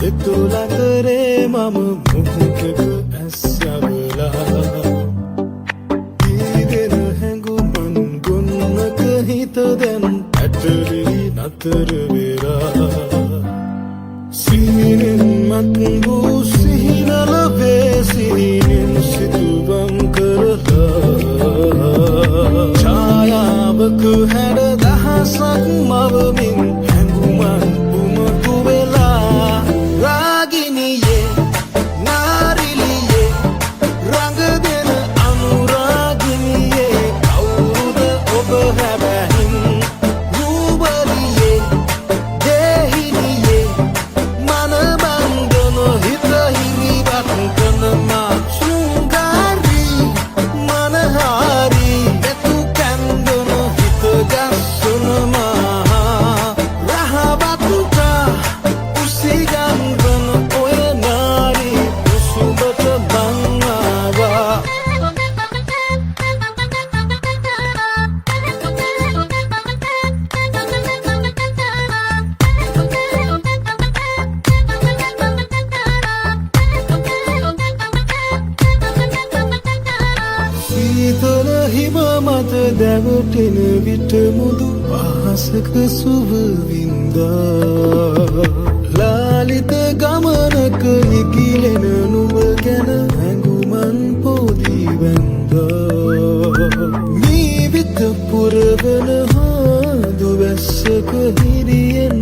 දෙතුලතරේ මම මුහුදක ඇස්සවලා දීදෙන හැඟුමන් ගොන්නක හිත දැන් ඇටලි නතර වෙලා සිහිනෙන් මත් වූ සිහිනල වේසිහිනෙන් සිතුවම් කරලා ඡායාවක හැඩ දහසක් මවමින් හැඟුමන් උමතු වෙලා රාගිනියේ නාරිලියේ රඟ දෙන අනුරාගිනියේ කවුරුද ඔබ හැබැහින් රූබලියේ දේහිනියේ මනබන්ධන හිත හිමිවත් කනමා ශෘංගාරී මනහාරී එතු කැන්දන හිත ගස්සනමා රහවතුතා උසිගන්වන ඔය නාරී උසුබට බංආවා සීතල හිම මත දැවටෙන විට මුදු අහසක සුව වින්දා ලාලිත ගමනක නිකිලෙන නුඹ ගැන හැඟුමන් පොදී වැන්දා මී විත පුරවන හාදු වැස්සක හිරියෙන්